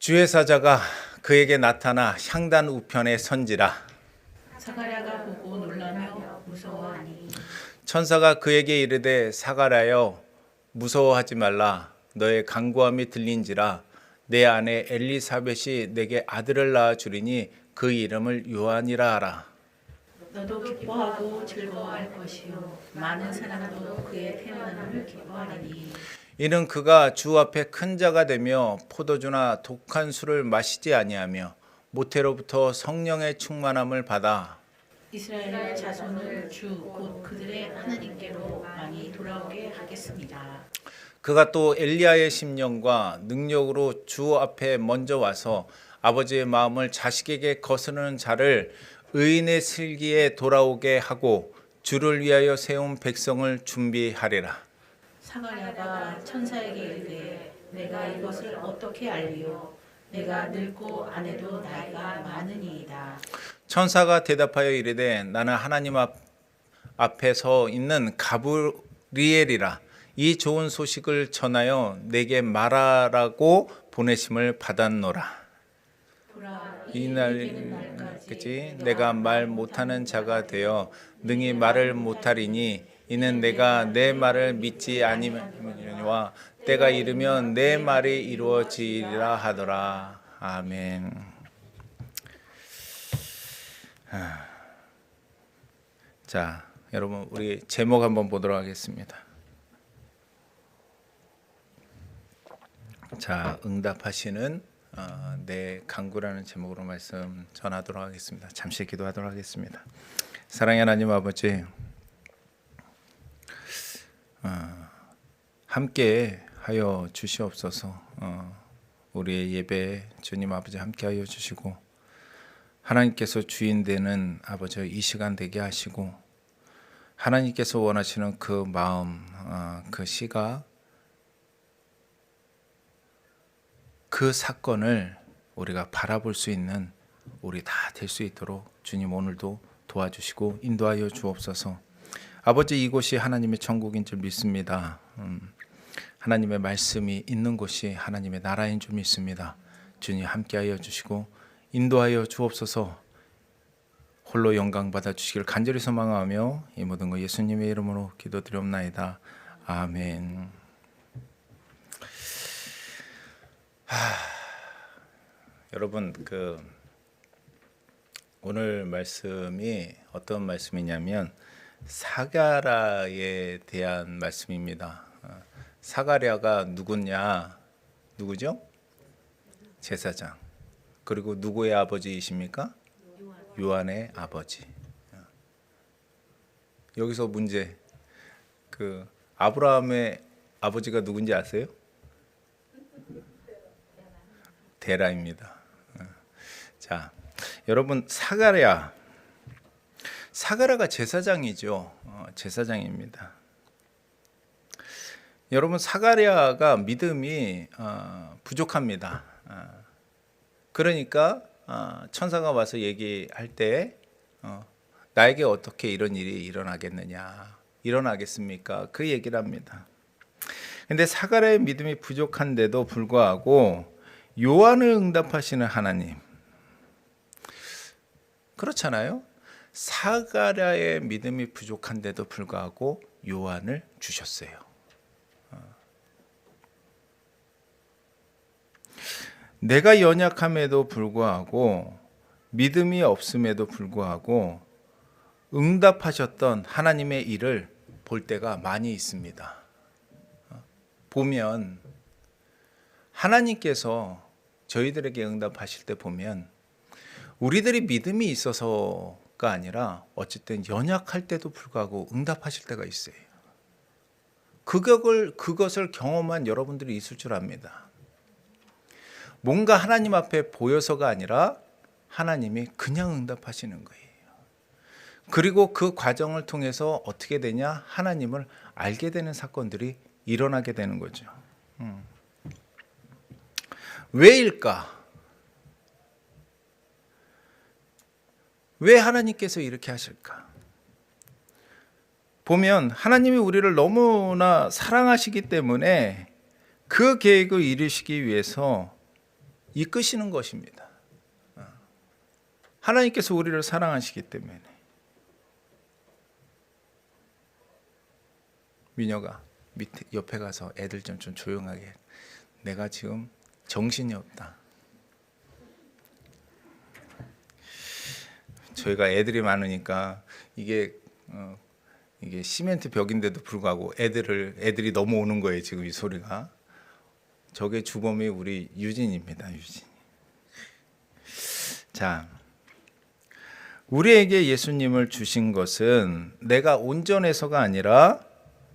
주의 사자가 그에게 나타나 향단 우편에 선지라. 사가랴가 보고 놀라며 무서워하니 천사가 그에게 이르되 사가랴여 무서워하지 말라. 너의 간구함이 들린지라. 내 아내 엘리사벳이 내게 아들을 낳아 주리니 그 이름을 요한이라 하라. 너도 기뻐하고 즐거워할 것이요 많은 사람도 그의 태어남을 기뻐하리니 이는 그가 주 앞에 큰 자가 되며 포도주나 독한 술을 마시지 아니하며 모태로부터 성령의 충만함을 받아 이스라엘 자손을 주 곧 그들의 하나님께로 많이 돌아오게 하겠습니다. 그가 또 엘리야의 심령과 능력으로 주 앞에 먼저 와서 아버지의 마음을 자식에게 거스르는 자를 의인의 슬기에 돌아오게 하고 주를 위하여 세운 백성을 준비하리라. 사가랴가 천사에게 이르되 내가 이것을 어떻게 알리요 내가 늙고 아내도 나이가 많으니이다. 천사가 대답하여 이르되 나는 하나님 앞에 서 있는 가브리엘이라. 이 좋은 소식을 전하여 내게 말하라고 보내심을 받았노라. 보라 이날 이르는 날까지 그치? 내가 말 못하는 자가 되어 능히 말을 못하리니 이는 내가 내 말을 믿지 아니하니와 때가 이르면 내 말이 이루어지리라 하더라. 아멘. 자, 여러분 우리 제목 한번 보도록 하겠습니다. 자, 응답하시는 내 간구라는 제목으로 말씀 전하도록 하겠습니다. 잠시 기도하도록 하겠습니다. 사랑의 하나님 아버지, 함께 하여 주시옵소서. 우리의 예배 주님 아버지 함께 하여 주시고 하나님께서 주인 되는 아버지 이 시간 되게 하시고 하나님께서 원하시는 그 마음, 그 시가 그 사건을 우리가 바라볼 수 있는 우리 다 될 수 있도록 주님 오늘도 도와주시고 인도하여 주옵소서. 아버지, 이곳이 하나님의 천국인 줄 믿습니다. 하나님의 말씀이 있는 곳이 하나님의 나라인 줄 믿습니다. 주님 함께하여 주시고 인도하여 주옵소서. 홀로 영광 받아 주시길 간절히 소망하며 이 모든 거 예수님의 이름으로 기도드리옵나이다. 아멘. 여러분, 오늘 말씀이 어떤 말씀이냐면 사가랴에 대한 말씀입니다. 사가랴가 누구냐? 누구죠? 제사장. 그리고 누구의 아버지이십니까? 요한의 아버지. 여기서 문제. 아브라함의 아버지가 누군지 아세요? 데라입니다. 자, 여러분 사가랴가 제사장이죠. 제사장입니다. 여러분 사가랴가 믿음이 부족합니다. 그러니까 천사가 와서 얘기할 때 나에게 어떻게 이런 일이 일어나겠습니까? 그 얘기를 합니다. 근데 사가랴의 믿음이 부족한데도 불구하고 요한을 응답하시는 하나님, 그렇잖아요. 사가랴의 믿음이 부족한데도 불구하고 요한을 주셨어요. 내가 연약함에도 불구하고 믿음이 없음에도 불구하고 응답하셨던 하나님의 일을 볼 때가 많이 있습니다. 보면 하나님께서 저희들에게 응답하실 때 보면 우리들이 믿음이 있어서가 아니라 어쨌든 연약할 때도 불구하고 응답하실 때가 있어요. 그것을 경험한 여러분들이 있을 줄 압니다. 뭔가 하나님 앞에 보여서가 아니라 하나님이 그냥 응답하시는 거예요. 그리고 그 과정을 통해서 어떻게 되냐? 하나님을 알게 되는 사건들이 일어나게 되는 거죠. 왜일까? 왜 하나님께서 이렇게 하실까? 보면 하나님이 우리를 너무나 사랑하시기 때문에 그 계획을 이루시기 위해서 이끄시는 것입니다. 하나님께서 우리를 사랑하시기 때문에. 미녀가 밑에 옆에 가서 애들 좀 조용하게 해. 내가 지금 정신이 없다. 저희가 애들이 많으니까 이게 시멘트 벽인데도 불구하고 애들이 넘어오는 거예요. 지금 이 소리가. 저게 주범이 우리 유진입니다. 유진. 자, 우리에게 예수님을 주신 것은 내가 온전해서가 아니라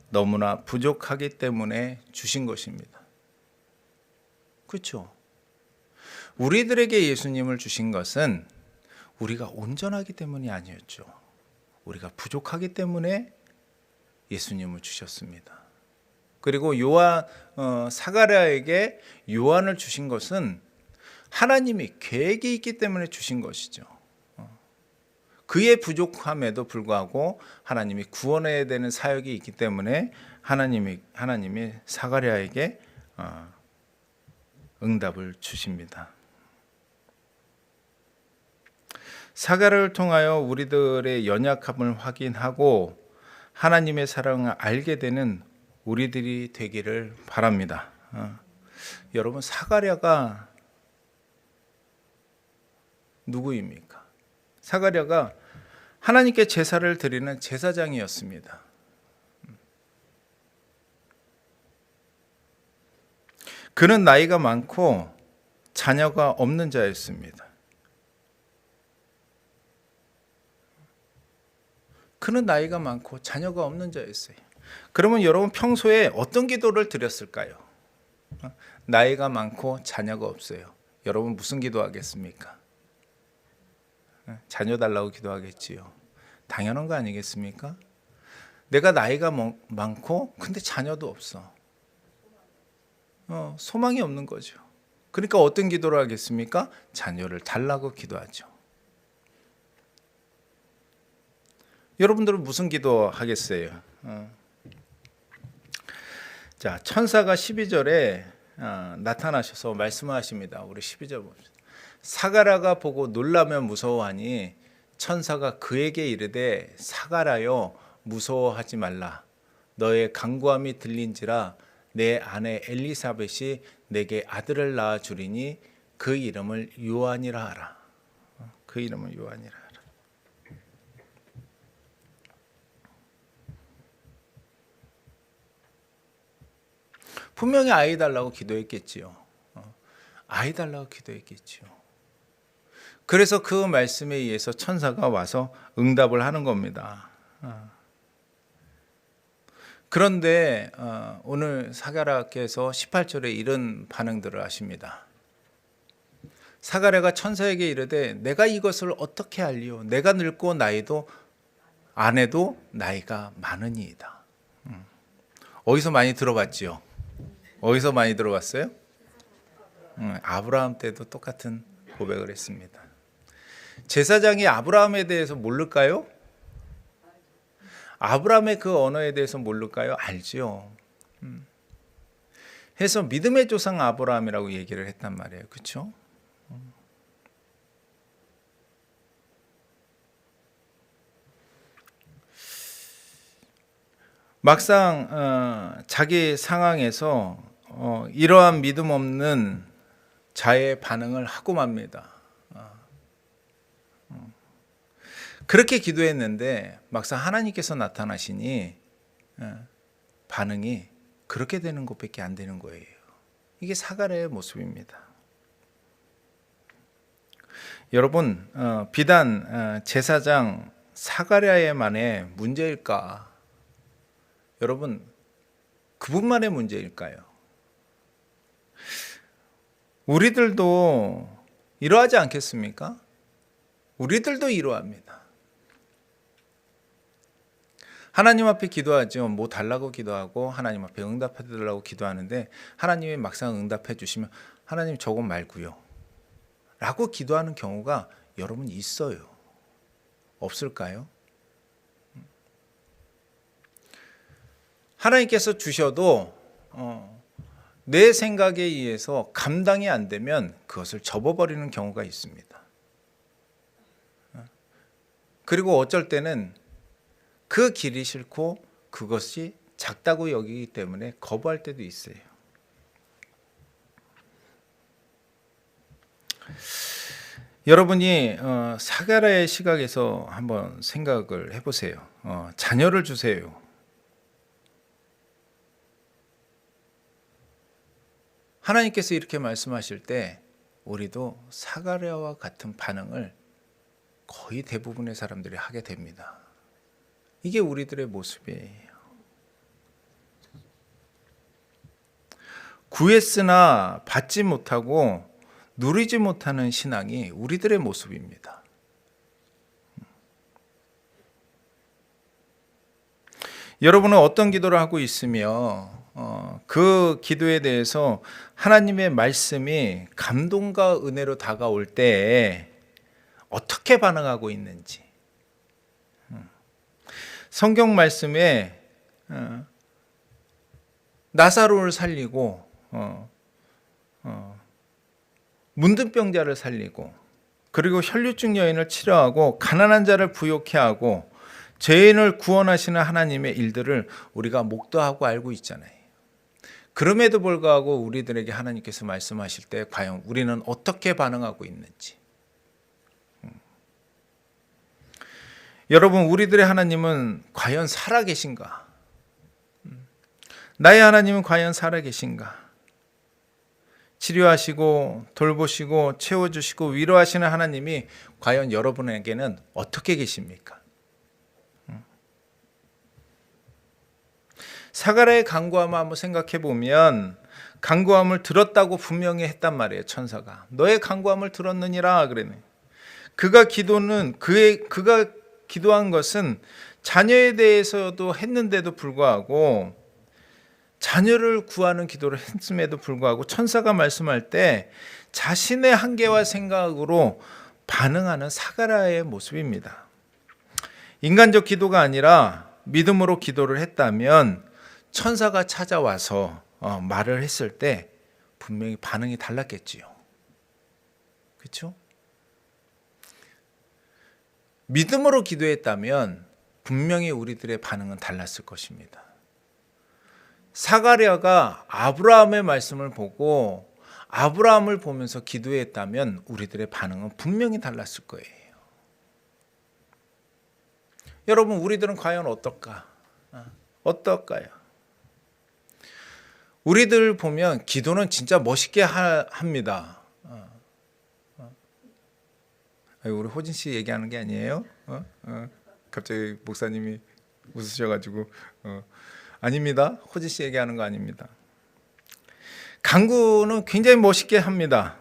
너무나 부족하기 때문에 주신 것입니다. 그렇죠? 우리들에게 예수님을 주신 것은 우리가 온전하기 때문이 아니었죠. 우리가 부족하기 때문에 예수님을 주셨습니다. 그리고 사가랴에게 요한을 주신 것은 하나님이 계획이 있기 때문에 주신 것이죠. 그의 부족함에도 불구하고 하나님이 구원해야 되는 사역이 있기 때문에 하나님이 사가랴에게 응답을 주십니다. 사가랴를 통하여 우리들의 연약함을 확인하고 하나님의 사랑을 알게 되는 우리들이 되기를 바랍니다. 여러분, 사가랴가 누구입니까? 사가랴가 하나님께 제사를 드리는 제사장이었습니다. 그는 나이가 많고 자녀가 없는 자였습니다. 그는 나이가 많고 자녀가 없는 자였어요. 그러면 여러분 평소에 어떤 기도를 드렸을까요? 나이가 많고 자녀가 없어요. 여러분 무슨 기도하겠습니까? 자녀 달라고 기도하겠지요. 당연한 거 아니겠습니까? 내가 나이가 많고 근데 자녀도 없어. 소망이 없는 거죠. 그러니까 어떤 기도를 하겠습니까? 자녀를 달라고 기도하죠. 여러분들은 무슨 기도 하겠어요? 자, 천사가 12절에 나타나셔서 말씀하십니다. 우리 12절 봅시다. 사가랴가 보고 놀라며 무서워하니 천사가 그에게 이르되 사가랴여 무서워하지 말라. 너의 간구함이 들린지라 내 아내 엘리사벳이 내게 아들을 낳아 주리니 그 이름을 요한이라 하라. 그 이름을 요한이라 하라. 분명히 아이 달라고 기도했겠지요. 아이 달라고 기도했겠지요. 그래서 그 말씀에 의해서 천사가 와서 응답을 하는 겁니다. 그런데 오늘 사가랴께서 18절에 이런 반응들을 하십니다. 사가랴가 천사에게 이르되 내가 이것을 어떻게 알리오? 내가 늙고 나이도 아내도 나이가 많으니이다. 어디서 많이 들어봤지요? 어디서 많이 들어봤어요? 아브라함 때도 똑같은 고백을 했습니다. 제사장이 아브라함에 대해서 모를까요? 아브라함의 그 언어에 대해서 모를까요? 알지요. 해서 믿음의 조상 아브라함이라고 얘기를 했단 말이에요. 그렇죠? 막상 자기 상황에서 이러한 믿음 없는 자의 반응을 하고 맙니다. 그렇게 기도했는데 막상 하나님께서 나타나시니 반응이 그렇게 되는 것밖에 안 되는 거예요. 이게 사가랴의 모습입니다. 여러분, 비단 제사장 사가랴에만의 문제일까? 여러분, 그분만의 문제일까요? 우리들도 이러하지 않겠습니까? 우리들도 이러합니다. 하나님 앞에 기도하죠. 뭐 달라고 기도하고 하나님 앞에 응답해 달라고 기도하는데 하나님이 막상 응답해 주시면 하나님 저것 말고요 라고 기도하는 경우가 여러분 있어요. 없을까요? 하나님께서 주셔도 내 생각에 의해서 감당이 안 되면 그것을 접어버리는 경우가 있습니다. 그리고 어쩔 때는 그 길이 싫고 그것이 작다고 여기기 때문에 거부할 때도 있어요. 여러분이 사가랴의 시각에서 한번 생각을 해보세요. 자녀를 주세요. 하나님께서 이렇게 말씀하실 때 우리도 사가랴와 같은 반응을 거의 대부분의 사람들이 하게 됩니다. 이게 우리들의 모습이에요. 구했으나 받지 못하고 누리지 못하는 신앙이 우리들의 모습입니다. 여러분은 어떤 기도를 하고 있으며 그 기도에 대해서 하나님의 말씀이 감동과 은혜로 다가올 때 어떻게 반응하고 있는지, 성경 말씀에 나사로를 살리고 문둥병자를 살리고 그리고 혈류증 여인을 치료하고 가난한 자를 부욕케 하고 죄인을 구원하시는 하나님의 일들을 우리가 목도하고 알고 있잖아요. 그럼에도 불구하고 우리들에게 하나님께서 말씀하실 때 과연 우리는 어떻게 반응하고 있는지. 여러분, 우리들의 하나님은 과연 살아계신가? 나의 하나님은 과연 살아계신가? 치료하시고 돌보시고 채워주시고 위로하시는 하나님이 과연 여러분에게는 어떻게 계십니까? 사가랴의 간구함을 한번 생각해 보면 간구함을 들었다고 분명히 했단 말이에요. 천사가 너의 간구함을 들었느니라 그러네. 그가 기도한 것은 자녀에 대해서도 했는데도 불구하고 자녀를 구하는 기도를 했음에도 불구하고 천사가 말씀할 때 자신의 한계와 생각으로 반응하는 사가랴의 모습입니다. 인간적 기도가 아니라 믿음으로 기도를 했다면 천사가 찾아와서 말을 했을 때 분명히 반응이 달랐겠지요. 그렇죠? 믿음으로 기도했다면 분명히 우리들의 반응은 달랐을 것입니다. 사가랴가 아브라함의 말씀을 보고 아브라함을 보면서 기도했다면 우리들의 반응은 분명히 달랐을 거예요. 여러분, 우리들은 과연 어떨까? 어떨까요? 우리들 보면 기도는 진짜 멋있게 합니다. 우리 호진 씨 얘기하는 게 아니에요? 갑자기 목사님이 웃으셔가지고 아닙니다. 호진 씨 얘기하는 거 아닙니다. 간구는 굉장히 멋있게 합니다.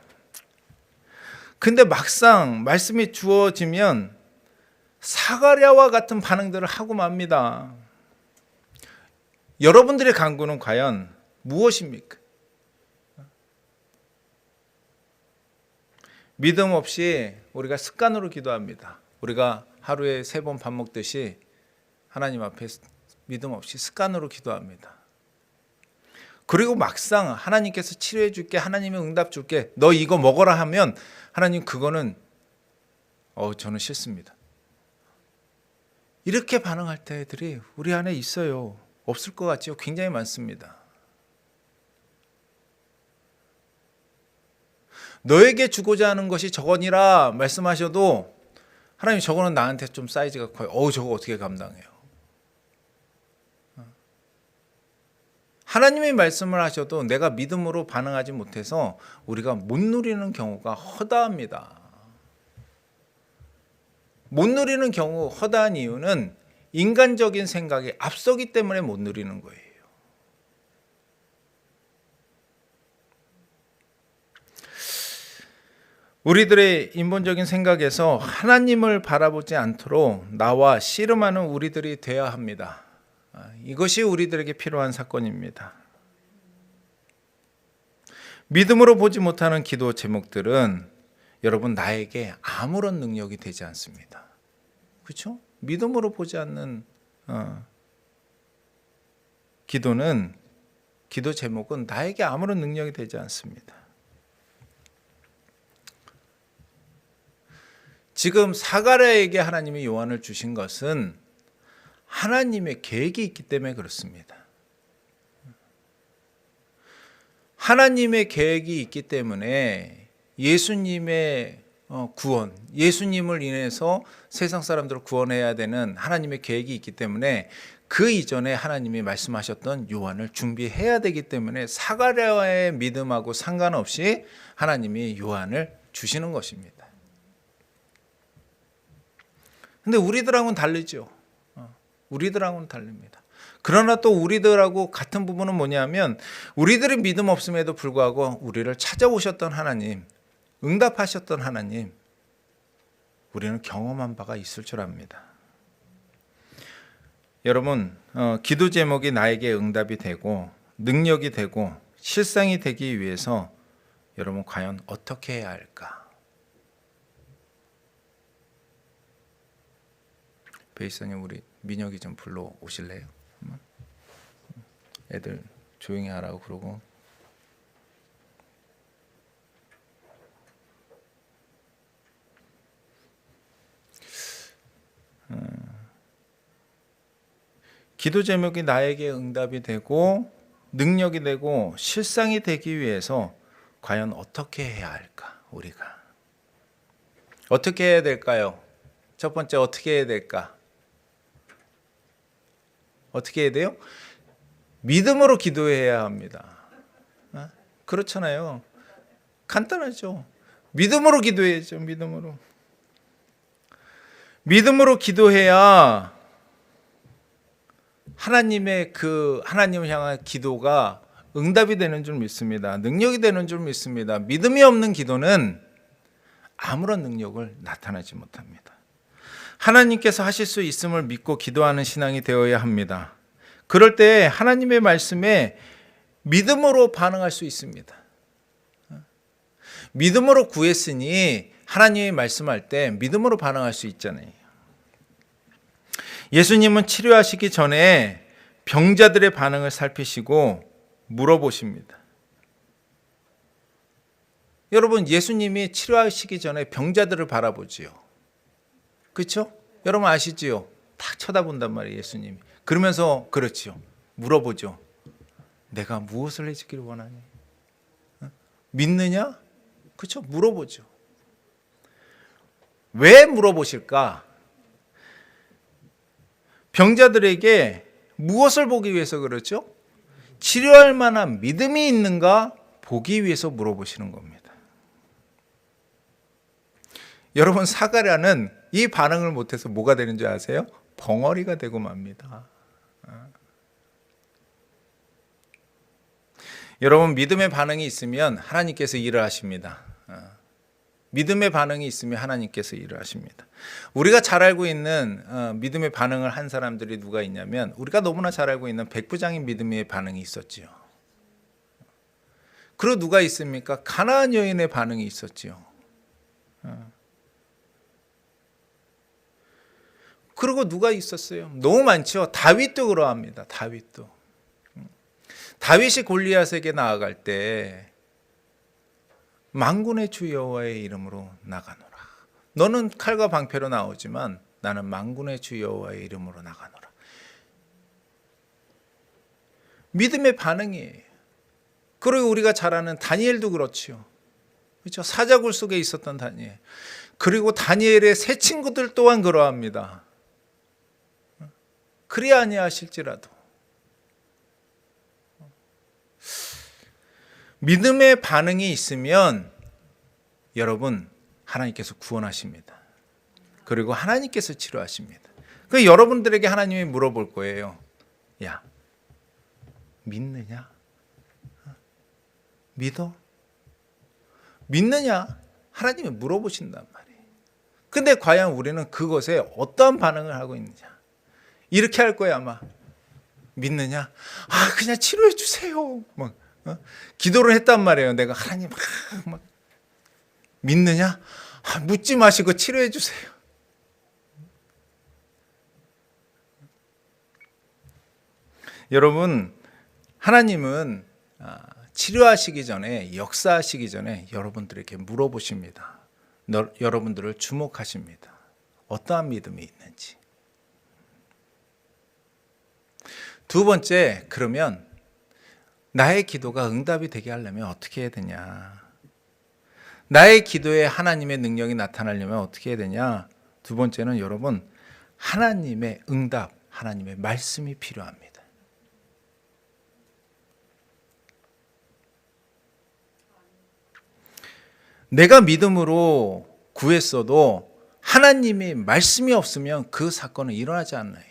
근데 막상 말씀이 주어지면 사가랴와 같은 반응들을 하고 맙니다. 여러분들의 간구는 과연 무엇입니까? 믿음 없이 우리가 습관으로 기도합니다. 우리가 하루에 3번 밥 먹듯이 하나님 앞에 믿음 없이 습관으로 기도합니다. 그리고 막상 하나님께서 치료해 줄게, 하나님의 응답 줄게, 너 이거 먹어라 하면 하나님 그거는 저는 싫습니다. 이렇게 반응할 때들이 우리 안에 있어요. 없을 것 같지요? 굉장히 많습니다. 너에게 주고자 하는 것이 저거니라 말씀하셔도 하나님 저거는 나한테 좀 사이즈가 커요. 저거 어떻게 감당해요? 하나님의 말씀을 하셔도 내가 믿음으로 반응하지 못해서 우리가 못 누리는 경우가 허다합니다. 못 누리는 경우 허다한 이유는 인간적인 생각이 앞서기 때문에 못 누리는 거예요. 우리들의 인본적인 생각에서 하나님을 바라보지 않도록 나와 씨름하는 우리들이 되어야 합니다. 이것이 우리들에게 필요한 사건입니다. 믿음으로 보지 못하는 기도 제목들은 여러분 나에게 아무런 능력이 되지 않습니다. 그렇죠? 믿음으로 보지 않는 기도는 기도 제목은 나에게 아무런 능력이 되지 않습니다. 지금 사가랴에게 하나님이 요한을 주신 것은 하나님의 계획이 있기 때문에 그렇습니다. 하나님의 계획이 있기 때문에 예수님의 구원, 예수님을 인해서 세상 사람들을 구원해야 되는 하나님의 계획이 있기 때문에 그 이전에 하나님이 말씀하셨던 요한을 준비해야 되기 때문에 사가랴의 믿음하고 상관없이 하나님이 요한을 주시는 것입니다. 근데 우리들하고는 다르죠. 우리들하고는 다릅니다. 그러나 또 우리들하고 같은 부분은 뭐냐면 우리들이 믿음 없음에도 불구하고 우리를 찾아오셨던 하나님, 응답하셨던 하나님, 우리는 경험한 바가 있을 줄 압니다. 여러분, 기도 제목이 나에게 응답이 되고 능력이 되고 실상이 되기 위해서 여러분 과연 어떻게 해야 할까? 베이스님, 우리 민혁이 좀 불러 오실래요? 애들 조용히 하라고 그러고. 기도 제목이 나에게 응답이 되고 능력이 되고 실상이 되기 위해서 과연 어떻게 해야 할까? 우리가 어떻게 해야 될까요? 첫 번째, 어떻게 해야 될까? 어떻게 해야 돼요? 믿음으로 기도해야 합니다. 그렇잖아요. 간단하죠. 믿음으로 기도해야죠. 믿음으로 기도해야 하나님의 하나님을 향한 기도가 응답이 되는 줄 믿습니다. 능력이 되는 줄 믿습니다. 믿음이 없는 기도는 아무런 능력을 나타내지 못합니다. 하나님께서 하실 수 있음을 믿고 기도하는 신앙이 되어야 합니다. 그럴 때 하나님의 말씀에 믿음으로 반응할 수 있습니다. 믿음으로 구했으니 하나님이 말씀할 때 믿음으로 반응할 수 있잖아요. 예수님은 치료하시기 전에 병자들의 반응을 살피시고 물어보십니다. 여러분, 예수님이 치료하시기 전에 병자들을 바라보지요. 그렇죠? 여러분 아시지요? 딱 쳐다본단 말이에요, 예수님이. 그러면서 그렇지요. 물어보죠. 내가 무엇을 해주기를 원하니? 믿느냐? 그렇죠? 물어보죠. 왜 물어보실까? 병자들에게 무엇을 보기 위해서 그렇죠? 치료할 만한 믿음이 있는가 보기 위해서 물어보시는 겁니다. 여러분, 사가랴는 이 반응을 못해서 뭐가 되는 줄 아세요? 벙어리가 되고 맙니다. 여러분, 믿음의 반응이 있으면 하나님께서 일을 하십니다. 믿음의 반응이 있으면 하나님께서 일을 하십니다. 우리가 잘 알고 있는 믿음의 반응을 한 사람들이 누가 있냐면 우리가 너무나 잘 알고 있는 백부장인 믿음의 반응이 있었지요. 그리고 누가 있습니까? 가나안 여인의 반응이 있었지요. 그리고 누가 있었어요? 너무 많죠. 다윗도 그러합니다. 다윗이 골리앗에게 나아갈 때 만군의 주 여호와의 이름으로 나가노라. 너는 칼과 방패로 나오지만 나는 만군의 주 여호와의 이름으로 나가노라. 믿음의 반응이에요. 그리고 우리가 잘 아는 다니엘도 그렇지요. 그렇죠? 사자굴 속에 있었던 다니엘. 그리고 다니엘의 세 친구들 또한 그러합니다. 그리 아니하실지라도 믿음의 반응이 있으면 여러분 하나님께서 구원하십니다. 그리고 하나님께서 치료하십니다. 그 여러분들에게 하나님이 물어볼 거예요. 야, 믿느냐? 믿어? 믿느냐? 하나님이 물어보신단 말이에요. 근데 과연 우리는 그것에 어떠한 반응을 하고 있느냐? 이렇게 할 거예요, 아마. 믿느냐? 그냥 치료해 주세요. 기도를 했단 말이에요. 내가 하나님 막 믿느냐? 묻지 마시고 치료해 주세요. 여러분, 하나님은 치료하시기 전에, 역사하시기 전에 여러분들에게 물어보십니다. 여러분들을 주목하십니다. 어떠한 믿음이 있는지. 두 번째, 그러면 나의 기도가 응답이 되게 하려면 어떻게 해야 되냐? 나의 기도에 하나님의 능력이 나타나려면 어떻게 해야 되냐? 두 번째는 여러분, 하나님의 응답, 하나님의 말씀이 필요합니다. 내가 믿음으로 구했어도 하나님의 말씀이 없으면 그 사건은 일어나지 않아요.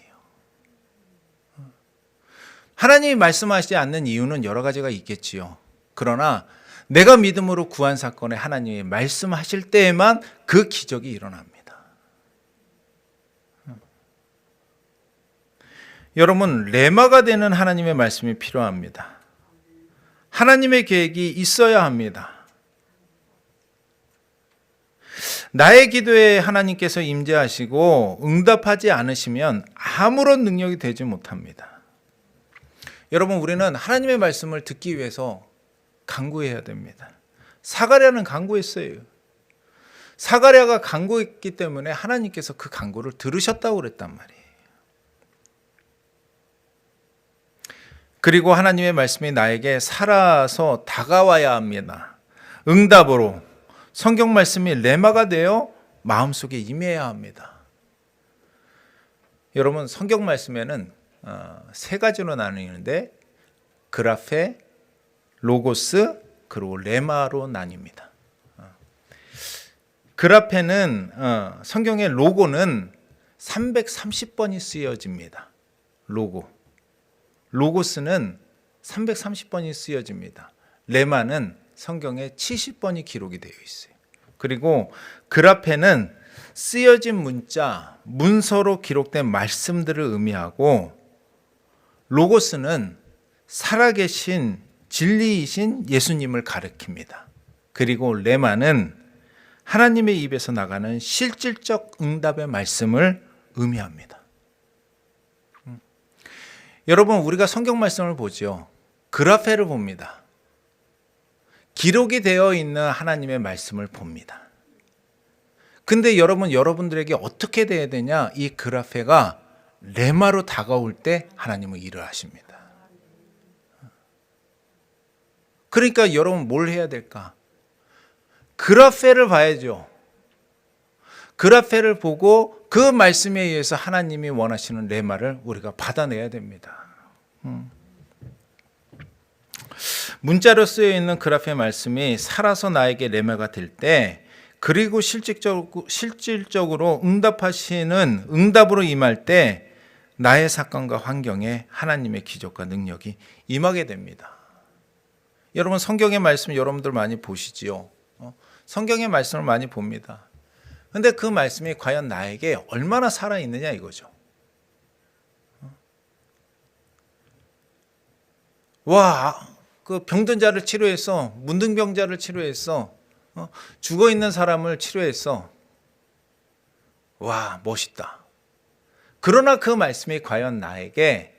하나님이 말씀하시지 않는 이유는 여러 가지가 있겠지요. 그러나 내가 믿음으로 구한 사건에 하나님이 말씀하실 때에만 그 기적이 일어납니다. 여러분, 레마가 되는 하나님의 말씀이 필요합니다. 하나님의 계획이 있어야 합니다. 나의 기도에 하나님께서 임재하시고 응답하지 않으시면 아무런 능력이 되지 못합니다. 여러분, 우리는 하나님의 말씀을 듣기 위해서 간구해야 됩니다. 사가랴는 간구했어요. 사가랴가 간구했기 때문에 하나님께서 그 간구를 들으셨다고 그랬단 말이에요. 그리고 하나님의 말씀이 나에게 살아서 다가와야 합니다. 응답으로 성경 말씀이 레마가 되어 마음속에 임해야 합니다. 여러분, 성경 말씀에는 세 가지로 나뉘는데 그라페, 로고스, 그리고 레마로 나뉩니다. 그라페는 성경의 로고는 330번이 쓰여집니다. 로고스는 330번이 쓰여집니다. 레마는 성경에 70번이 기록이 되어 있어요. 그리고 그라페는 쓰여진 문자, 문서로 기록된 말씀들을 의미하고, 로고스는 살아계신 진리이신 예수님을 가리킵니다. 그리고 레마는 하나님의 입에서 나가는 실질적 응답의 말씀을 의미합니다. 여러분, 우리가 성경 말씀을 보죠. 그라페를 봅니다. 기록이 되어 있는 하나님의 말씀을 봅니다. 근데 여러분들에게 어떻게 돼야 되냐? 이 그라페가 레마로 다가올 때 하나님은 일을 하십니다. 그러니까 여러분, 뭘 해야 될까? 그라페를 봐야죠. 그라페를 보고 그 말씀에 의해서 하나님이 원하시는 레마를 우리가 받아내야 됩니다. 문자로 쓰여 있는 그라페 말씀이 살아서 나에게 레마가 될 때, 그리고 실질적으로 응답하시는 응답으로 임할 때 나의 사건과 환경에 하나님의 기적과 능력이 임하게 됩니다. 여러분, 성경의 말씀 여러분들 많이 보시지요. 성경의 말씀을 많이 봅니다. 근데 그 말씀이 과연 나에게 얼마나 살아있느냐 이거죠. 와, 그 병든 자를 치료했어. 문둥병자를 치료했어. 죽어 있는 사람을 치료했어. 와, 멋있다. 그러나 그 말씀이 과연 나에게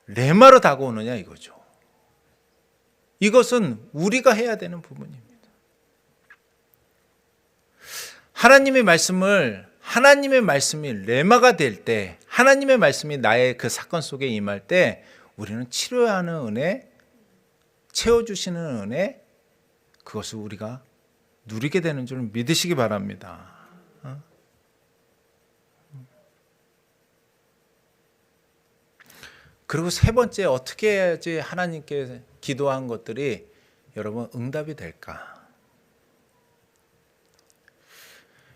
레마로 다가오느냐 이거죠. 이것은 우리가 해야 되는 부분입니다. 하나님의 말씀이 레마가 될 때, 하나님의 말씀이 나의 그 사건 속에 임할 때 우리는 치료하는 은혜, 채워주시는 은혜, 그것을 우리가 누리게 되는 줄 믿으시기 바랍니다. 그리고 세 번째, 어떻게 해야지 하나님께 기도한 것들이 여러분 응답이 될까?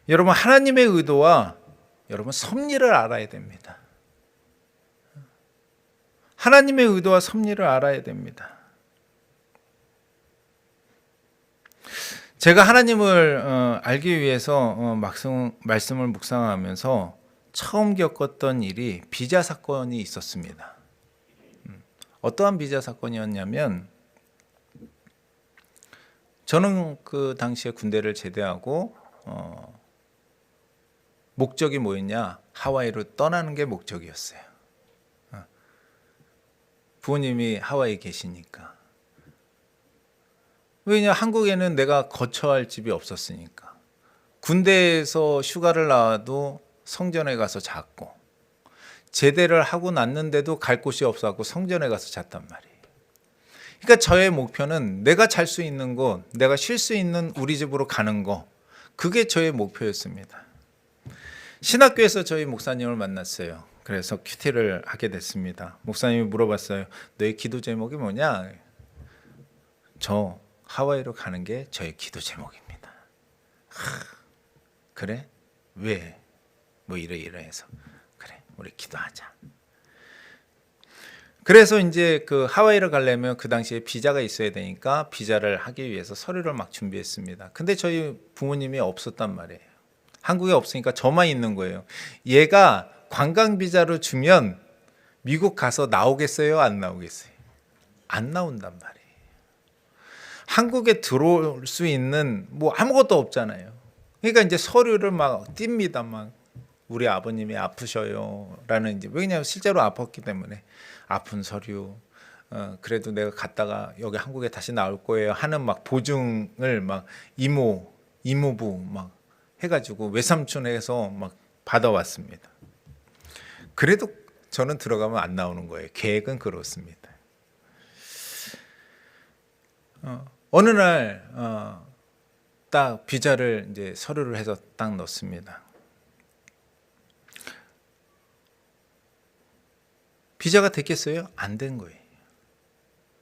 여러분, 하나님의 의도와 여러분 섭리를 알아야 됩니다. 하나님의 의도와 섭리를 알아야 됩니다. 제가 하나님을 알기 위해서 말씀을 묵상하면서 처음 겪었던 일이 비자 사건이 있었습니다. 어떠한 비자 사건이었냐면, 저는 그 당시에 군대를 제대하고 목적이 뭐였냐? 하와이로 떠나는 게 목적이었어요. 부모님이 하와이에 계시니까. 왜냐 한국에는 내가 거처할 집이 없었으니까. 군대에서 휴가를 나와도 성전에 가서 잤고 제대를 하고 났는데도 갈 곳이 없어서 성전에 가서 잤단 말이에요. 그러니까 저의 목표는 내가 잘 수 있는 곳, 내가 쉴 수 있는 우리 집으로 가는 거, 그게 저의 목표였습니다. 신학교에서 저희 목사님을 만났어요. 그래서 큐티를 하게 됐습니다. 목사님이 물어봤어요. 너의 기도 제목이 뭐냐? 저 하와이로 가는 게 저의 기도 제목입니다. 그래? 왜? 뭐 이러이러해서 그래 우리 기도하자. 그래서 이제 그 하와이를 가려면 그 당시에 비자가 있어야 되니까 비자를 하기 위해서 서류를 막 준비했습니다. 근데 저희 부모님이 없었단 말이에요. 한국에 없으니까 저만 있는 거예요. 얘가 관광 비자로 주면 미국 가서 나오겠어요? 안 나오겠어요? 안 나온단 말이에요. 한국에 들어올 수 있는 뭐 아무것도 없잖아요. 그러니까 이제 서류를 막 띱니다. 막 우리 아버님이 아프셔요라는 이제 왜냐하면 실제로 아팠기 때문에 아픈 서류. 그래도 내가 갔다가 여기 한국에 다시 나올 거예요 하는 막 보증을 막 이모부 막 해가지고 외삼촌에서 막 받아왔습니다. 그래도 저는 들어가면 안 나오는 거예요. 계획은 그렇습니다. 어느 날 딱 비자를 이제 서류를 해서 딱 넣습니다. 비자가 됐겠어요? 안 된 거예요.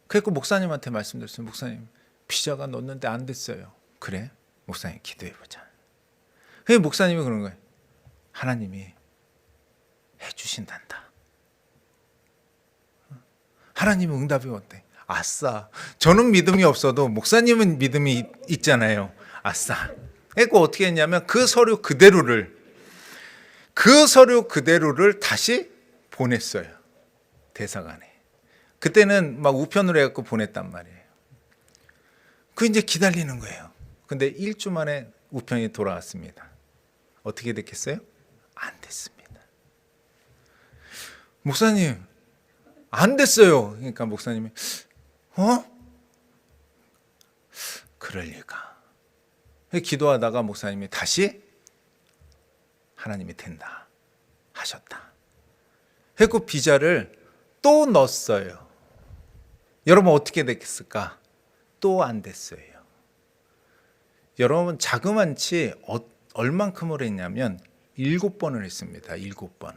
그래서 목사님한테 말씀드렸어요. 목사님, 비자가 넣었는데 안 됐어요. 그래? 목사님 기도해보자. 그래서 목사님이 그런 거예요. 하나님이 해주신단다. 하나님은 응답이 어때? 아싸. 저는 믿음이 없어도 목사님은 믿음이 있잖아요. 아싸. 그래서 어떻게 했냐면 그 서류 그대로를 다시 보냈어요. 대사관에. 그때는 막 우편으로 해갖고 보냈단 말이에요. 그 이제 기다리는 거예요. 근데 1주 만에 우편이 돌아왔습니다. 어떻게 됐겠어요? 안 됐습니다. 목사님, 안 됐어요. 그러니까 목사님이 그럴 리가. 기도하다가 목사님이 다시 하나님이 된다 하셨다. 그리고 비자를 또 넣었어요. 여러분 어떻게 됐을까? 또 안 됐어요. 여러분 자그만치 얼만큼을 했냐면 7번을 했습니다. 7번을.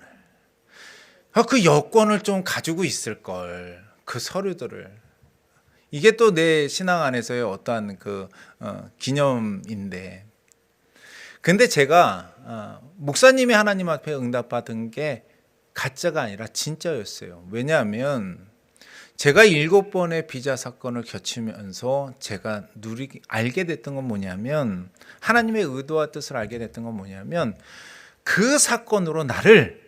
그 여권을 좀 가지고 있을 걸. 그 서류들을. 이게 또 내 신앙 안에서의 어떠한 그 기념인데. 근데 제가 목사님이 하나님 앞에 응답받은 게 가짜가 아니라 진짜였어요. 왜냐하면 제가 7번의 비자 사건을 겪으면서 제가 알게 됐던 건 뭐냐면 하나님의 의도와 뜻을 알게 됐던 건 뭐냐면 그 사건으로 나를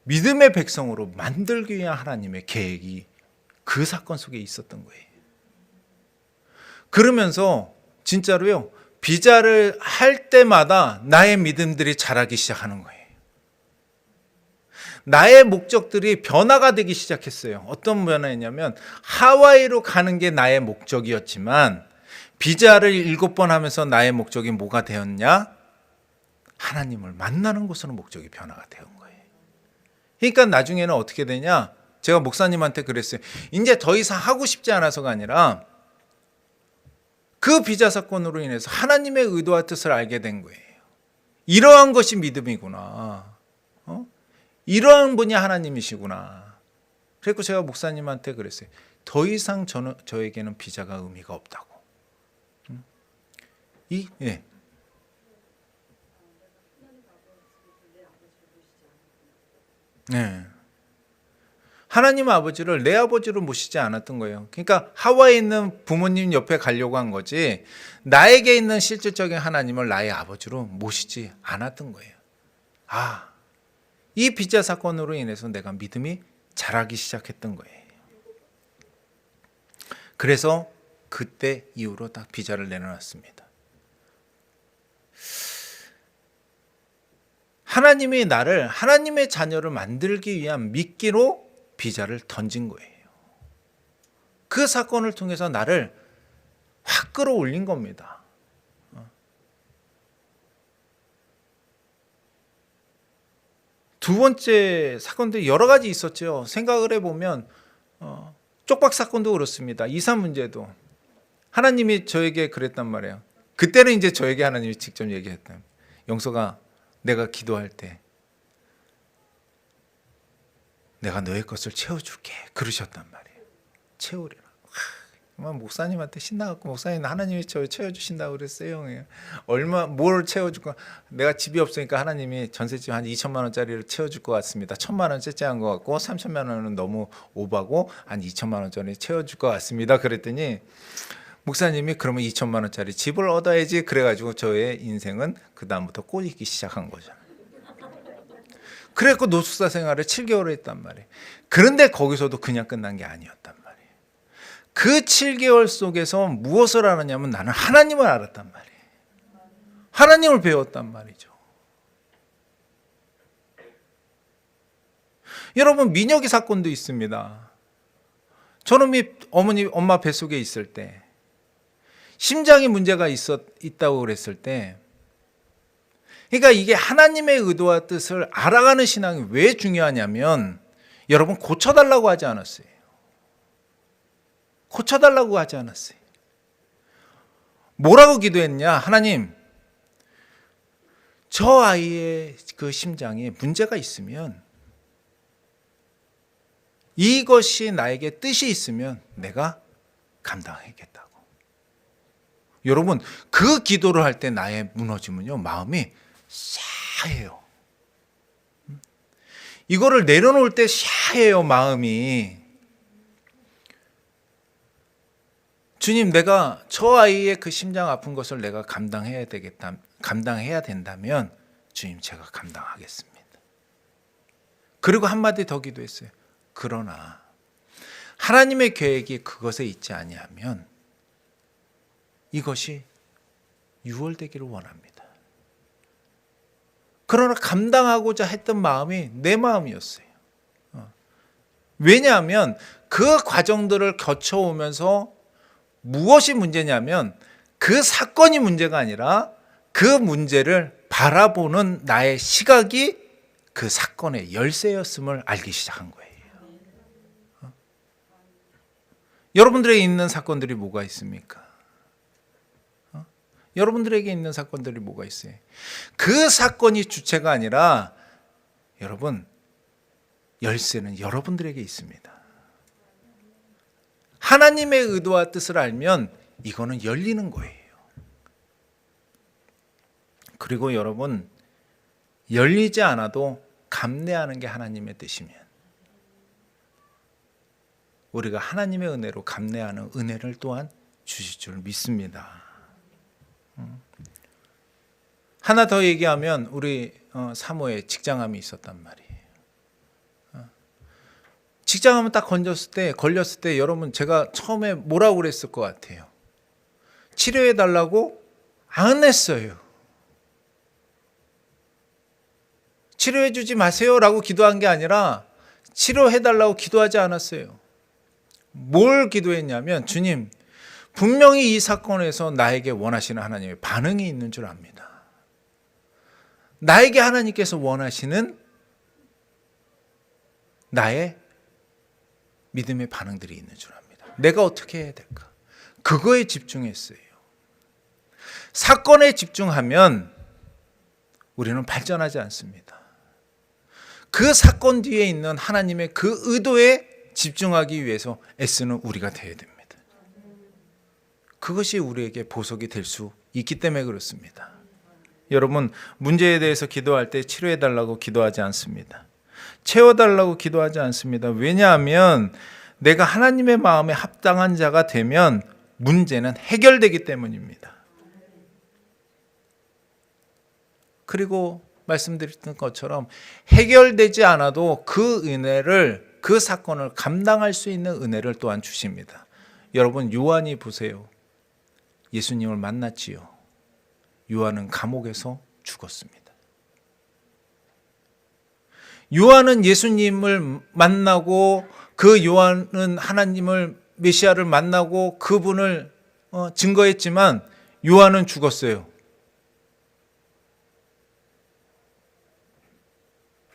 믿음의 백성으로 만들기 위한 하나님의 계획이 그 사건 속에 있었던 거예요. 그러면서 진짜로요, 비자를 할 때마다 나의 믿음들이 자라기 시작하는 거예요. 나의 목적들이 변화가 되기 시작했어요. 어떤 변화였냐면 하와이로 가는 게 나의 목적이었지만 비자를 7번 하면서 나의 목적이 뭐가 되었냐? 하나님을 만나는 것으로 목적이 변화가 되는 거예요. 그러니까 나중에는 어떻게 되냐? 제가 목사님한테 그랬어요. 이제 더 이상 하고 싶지 않아서가 아니라 그 비자 사건으로 인해서 하나님의 의도와 뜻을 알게 된 거예요. 이러한 것이 믿음이구나. 이러한 분이 하나님이시구나. 그래서 제가 목사님한테 그랬어요. 더 이상 저에게는 비자가 의미가 없다고. 예. 네. 하나님 아버지를 내 아버지로 모시지 않았던 거예요. 그러니까 하와이에 있는 부모님 옆에 가려고 한 거지 나에게 있는 실질적인 하나님을 나의 아버지로 모시지 않았던 거예요. 이 비자 사건으로 인해서 내가 믿음이 자라기 시작했던 거예요. 그래서 그때 이후로 딱 비자를 내려놨습니다. 하나님이 나를 하나님의 자녀를 만들기 위한 미끼로 비자를 던진 거예요. 그 사건을 통해서 나를 확 끌어올린 겁니다. 두 번째 사건도 여러 가지 있었죠. 생각을 해보면 쪽박 사건도 그렇습니다. 이사 문제도 하나님이 저에게 그랬단 말이에요. 그때는 이제 저에게 하나님이 직접 얘기했다. 영서가 내가 기도할 때 내가 너의 것을 채워줄게 그러셨단 말이에요. 채우리라. 목사님한테 신나갖고 목사님 하나님이 저 채워주신다고 그랬어요. 뭘 채워줄까? 내가 집이 없으니까 하나님이 전셋집 한 2천만 원짜리를 채워줄 것 같습니다. 1,000만 원 째째한 것 같고 3천만 원은 너무 오바고 한 2천만 원짜리 채워줄 것 같습니다. 그랬더니 목사님이 그러면 2천만 원짜리 집을 얻어야지 그래가지고 저의 인생은 그 다음부터 꼬이기 시작한 거죠. 그래갖고 노숙자 생활을 7개월 했단 말이에요. 그런데 거기서도 그냥 끝난 게 아니었단 말이에요. 그 7개월 속에서 무엇을 알았냐면 나는 하나님을 알았단 말이에요. 하나님을 배웠단 말이죠. 여러분 민혁이 사건도 있습니다. 저놈이 엄마 뱃속에 있을 때 심장에 문제가 있다고 그랬을 때 그러니까 이게 하나님의 의도와 뜻을 알아가는 신앙이 왜 중요하냐면 여러분 고쳐달라고 하지 않았어요. 고쳐달라고 하지 않았어요. 뭐라고 기도했냐? 하나님, 저 아이의 그 심장에 문제가 있으면 이것이 나에게 뜻이 있으면 내가 감당하겠다고. 여러분, 그 기도를 할 때 나의 무너지면요, 마음이 싸해요. 이거를 내려놓을 때 싸해요, 마음이. 주님, 내가 저 아이의 그 심장 아픈 것을 내가 감당해야 된다면 주님, 제가 감당하겠습니다. 그리고 한마디 더 기도했어요. 그러나 하나님의 계획이 그것에 있지 아니하면 이것이 유월되기를 원합니다. 그러나 감당하고자 했던 마음이 내 마음이었어요. 왜냐하면 그 과정들을 거쳐오면서 무엇이 문제냐면 그 사건이 문제가 아니라 그 문제를 바라보는 나의 시각이 그 사건의 열쇠였음을 알기 시작한 거예요. 여러분들에게 있는 사건들이 뭐가 있습니까? 여러분들에게 있는 사건들이 뭐가 있어요? 그 사건이 주체가 아니라 여러분 열쇠는 여러분들에게 있습니다. 하나님의 의도와 뜻을 알면 이거는 열리는 거예요. 그리고 여러분 열리지 않아도 감내하는 게 하나님의 뜻이면 우리가 하나님의 은혜로 감내하는 은혜를 또한 주실 줄 믿습니다. 하나 더 얘기하면 우리 사모에 직장암이 있었단 말이에요. 직장암을 딱 걸렸을 때 여러분 제가 처음에 뭐라고 그랬을 것 같아요? 치료해 달라고 안 했어요. 치료해 주지 마세요라고 기도한 게 아니라 치료해 달라고 기도하지 않았어요. 뭘 기도했냐면 주님, 분명히 이 사건에서 나에게 원하시는 하나님의 반응이 있는 줄 압니다. 나에게 하나님께서 원하시는 나의 믿음의 반응들이 있는 줄 압니다. 내가 어떻게 해야 될까? 그거에 집중했어요. 사건에 집중하면 우리는 발전하지 않습니다. 그 사건 뒤에 있는 하나님의 그 의도에 집중하기 위해서 애쓰는 우리가 되어야 됩니다. 그것이 우리에게 보석이 될 수 있기 때문에 그렇습니다. 여러분, 문제에 대해서 기도할 때 치료해달라고 기도하지 않습니다. 채워달라고 기도하지 않습니다. 왜냐하면 내가 하나님의 마음에 합당한 자가 되면 문제는 해결되기 때문입니다. 그리고 말씀드렸던 것처럼 해결되지 않아도 그 은혜를, 그 사건을 감당할 수 있는 은혜를 또한 주십니다. 여러분, 요한이 보세요. 예수님을 만났지요. 요한은 감옥에서 죽었습니다. 요한은 예수님을 만나고 그 요한은 하나님을 메시아를 만나고 그분을 증거했지만 요한은 죽었어요.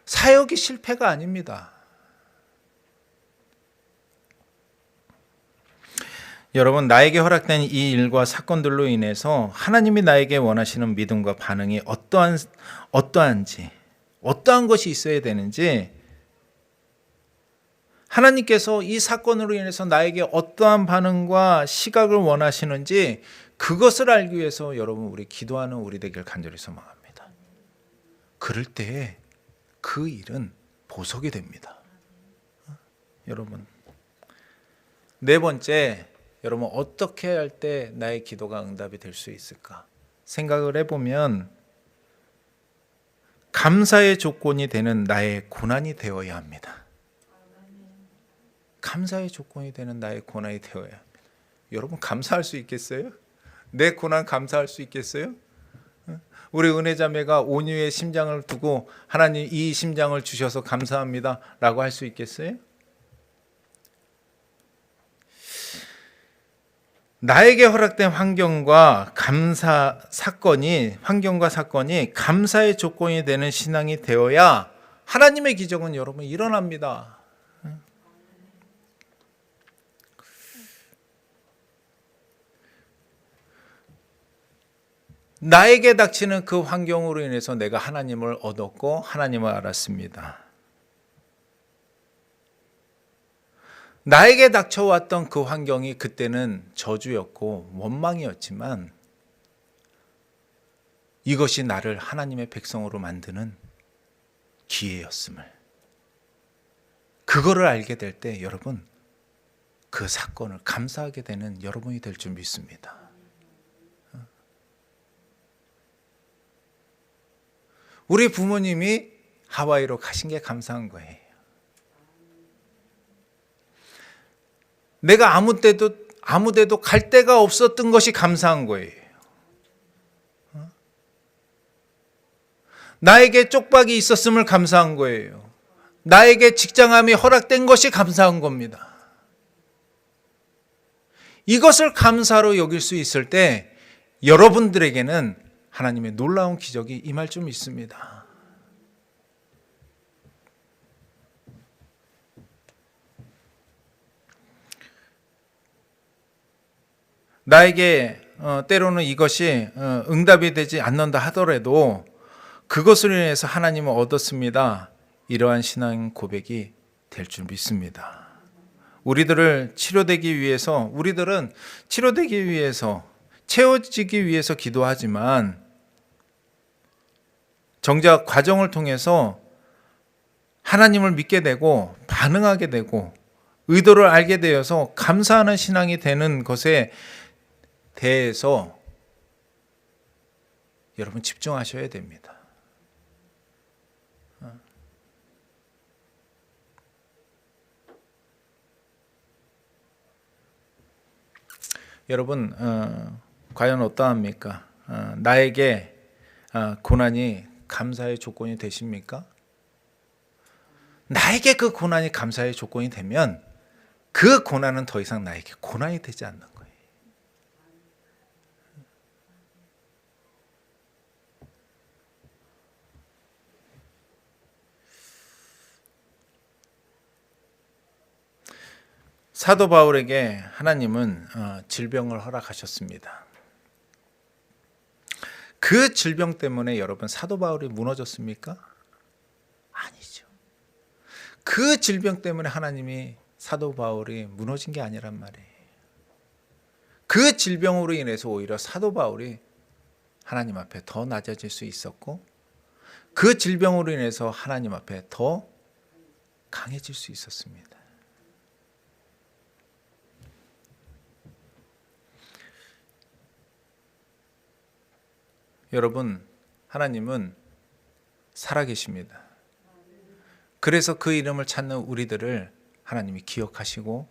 사역이 실패가 아닙니다. 여러분, 나에게 허락된 이 일과 사건들로 인해서 하나님이 나에게 원하시는 믿음과 반응이 어떠한지, 어떠한 것이 있어야 되는지, 하나님께서 이 사건으로 인해서 나에게 어떠한 반응과 시각을 원하시는지 그것을 알기 위해서 여러분, 우리 기도하는 우리 되길 간절히 소망합니다. 그럴 때 그 일은 보석이 됩니다. 여러분, 네 번째, 여러분 어떻게 할 때 나의 기도가 응답이 될 수 있을까? 생각을 해보면 감사의 조건이 되는 나의 고난이 되어야 합니다. 감사의 조건이 되는 나의 고난이 되어야 합니다. 여러분, 감사할 수 있겠어요? 내 고난 감사할 수 있겠어요? 우리 은혜자매가 온유의 심장을 두고 하나님 이 심장을 주셔서 감사합니다 라고 할 수 있겠어요? 나에게 허락된 환경과 사건이 감사의 조건이 되는 신앙이 되어야 하나님의 기적은 여러분 일어납니다. 나에게 닥치는 그 환경으로 인해서 내가 하나님을 얻었고 하나님을 알았습니다. 나에게 닥쳐왔던 그 환경이 그때는 저주였고 원망이었지만 이것이 나를 하나님의 백성으로 만드는 기회였음을, 그거를 알게 될 때 여러분, 그 사건을 감사하게 되는 여러분이 될 줄 믿습니다. 우리 부모님이 하와이로 가신 게 감사한 거예요. 내가 아무 데도 갈 데가 없었던 것이 감사한 거예요. 나에게 쪽박이 있었음을 감사한 거예요. 나에게 직장암이 허락된 것이 감사한 겁니다. 이것을 감사로 여길 수 있을 때 여러분들에게는 하나님의 놀라운 기적이 임할 줄 믿습니다. 나에게 때로는 이것이 응답이 되지 않는다 하더라도 그것으로 인해서 하나님을 얻었습니다. 이러한 신앙 고백이 될 줄 믿습니다. 우리들은 치료되기 위해서 채워지기 위해서 기도하지만 정작 과정을 통해서 하나님을 믿게 되고 반응하게 되고 의도를 알게 되어서 감사하는 신앙이 되는 것에 대해서 여러분 집중하셔야 됩니다. 여러분, 과연 어떠합니까? 나에게 고난이 감사의 조건이 되십니까? 나에게 그 고난이 감사의 조건이 되면 그 고난은 더 이상 나에게 고난이 되지 않는 거예요. 사도 바울에게 하나님은 질병을 허락하셨습니다. 그 질병 때문에 여러분 사도 바울이 무너졌습니까? 아니죠. 그 질병 때문에 하나님이 사도 바울이 무너진 게 아니란 말이에요. 그 질병으로 인해서 오히려 사도 바울이 하나님 앞에 더 낮아질 수 있었고 그 질병으로 인해서 하나님 앞에 더 강해질 수 있었습니다. 여러분, 하나님은 살아계십니다. 그래서 그 이름을 찾는 우리들을 하나님이 기억하시고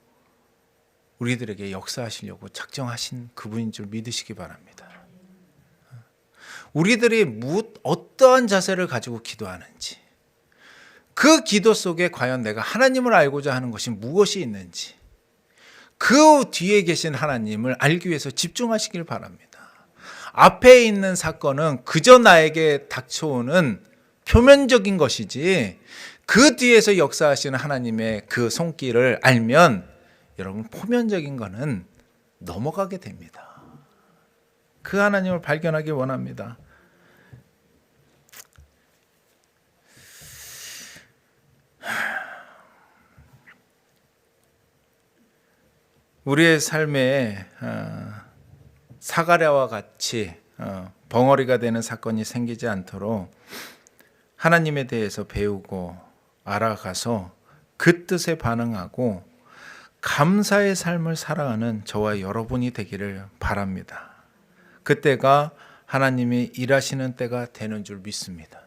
우리들에게 역사하시려고 작정하신 그분인 줄 믿으시기 바랍니다. 우리들이 어떠한 자세를 가지고 기도하는지, 그 기도 속에 과연 내가 하나님을 알고자 하는 것이 무엇이 있는지, 그 뒤에 계신 하나님을 알기 위해서 집중하시길 바랍니다. 앞에 있는 사건은 그저 나에게 닥쳐오는 표면적인 것이지 그 뒤에서 역사하시는 하나님의 그 손길을 알면 여러분 표면적인 거는 넘어가게 됩니다. 그 하나님을 발견하기 원합니다. 우리의 삶에 사가랴와 같이 벙어리가 되는 사건이 생기지 않도록 하나님에 대해서 배우고 알아가서 그 뜻에 반응하고 감사의 삶을 살아가는 저와 여러분이 되기를 바랍니다. 그때가 하나님이 일하시는 때가 되는 줄 믿습니다.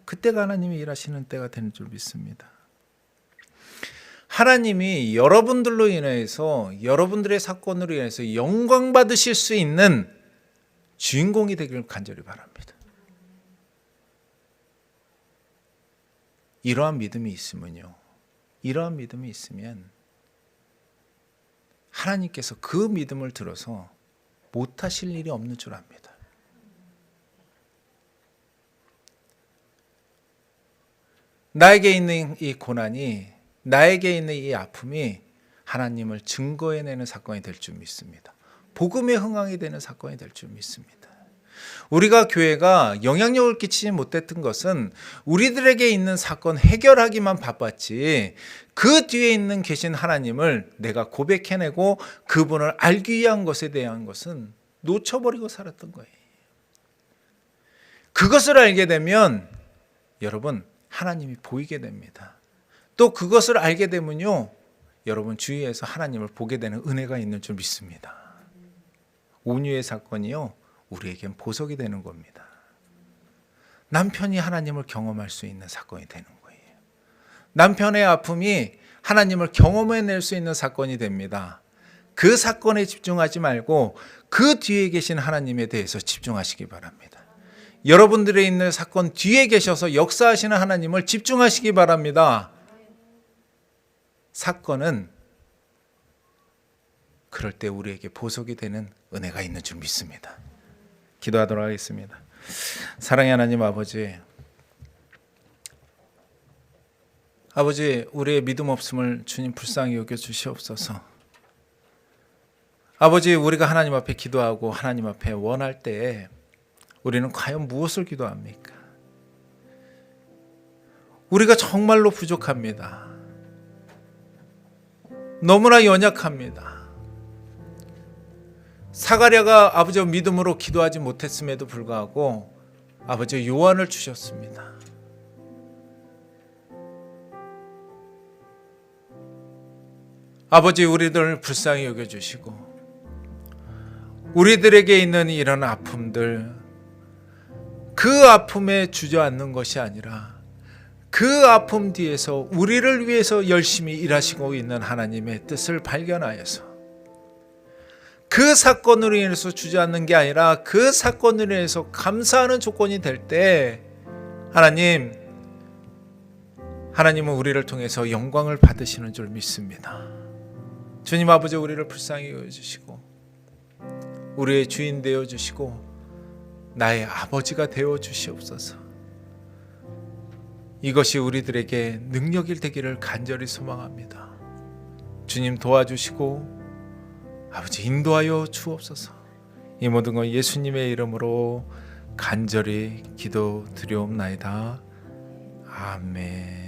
그때가 하나님이 일하시는 때가 되는 줄 믿습니다. 하나님이 여러분들로 인해서 여러분들의 사건으로 인해서 영광 받으실 수 있는 주인공이 되기를 간절히 바랍니다. 이러한 믿음이 있으면요. 이러한 믿음이 있으면 하나님께서 그 믿음을 들어서 못하실 일이 없는 줄 압니다. 나에게 있는 이 고난이, 나에게 있는 이 아픔이 하나님을 증거해내는 사건이 될 줄 믿습니다. 복음의 흥황이 되는 사건이 될 줄 믿습니다. 우리가 교회가 영향력을 끼치지 못했던 것은 우리들에게 있는 사건 해결하기만 바빴지 그 뒤에 있는 계신 하나님을 내가 고백해내고 그분을 알기 위한 것에 대한 것은 놓쳐버리고 살았던 거예요. 그것을 알게 되면 여러분 하나님이 보이게 됩니다. 또 그것을 알게 되면요 여러분 주위에서 하나님을 보게 되는 은혜가 있는 줄 믿습니다. 온유의 사건이요 우리에겐 보석이 되는 겁니다. 남편이 하나님을 경험할 수 있는 사건이 되는 거예요. 남편의 아픔이 하나님을 경험해낼 수 있는 사건이 됩니다. 그 사건에 집중하지 말고 그 뒤에 계신 하나님에 대해서 집중하시기 바랍니다. 여러분들의 있는 사건 뒤에 계셔서 역사하시는 하나님을 집중하시기 바랍니다. 사건은 그럴 때 우리에게 보석이 되는 은혜가 있는 줄 믿습니다. 기도하도록 하겠습니다. 사랑의 하나님 아버지, 우리의 믿음 없음을 주님 불쌍히 여겨 주시옵소서. 아버지, 우리가 하나님 앞에 기도하고 하나님 앞에 원할 때 우리는 과연 무엇을 기도합니까? 우리가 정말로 부족합니다. 너무나 연약합니다. 사가랴가 아버지의 믿음으로 기도하지 못했음에도 불구하고 아버지의 요한을 주셨습니다. 아버지, 우리들을 불쌍히 여겨주시고 우리들에게 있는 이런 아픔들, 그 아픔에 주저앉는 것이 아니라 그 아픔 뒤에서 우리를 위해서 열심히 일하시고 있는 하나님의 뜻을 발견하여서 그 사건으로 인해서 주저앉는 게 아니라 그 사건으로 인해서 감사하는 조건이 될 때 하나님은 우리를 통해서 영광을 받으시는 줄 믿습니다. 주님 아버지, 우리를 불쌍히 여겨주시고 우리의 주인 되어주시고 나의 아버지가 되어주시옵소서. 이것이 우리들에게 능력이 되기를 간절히 소망합니다. 주님 도와주시고 아버지 인도하여 주옵소서. 이 모든 건 예수님의 이름으로 간절히 기도드리옵나이다. 아멘.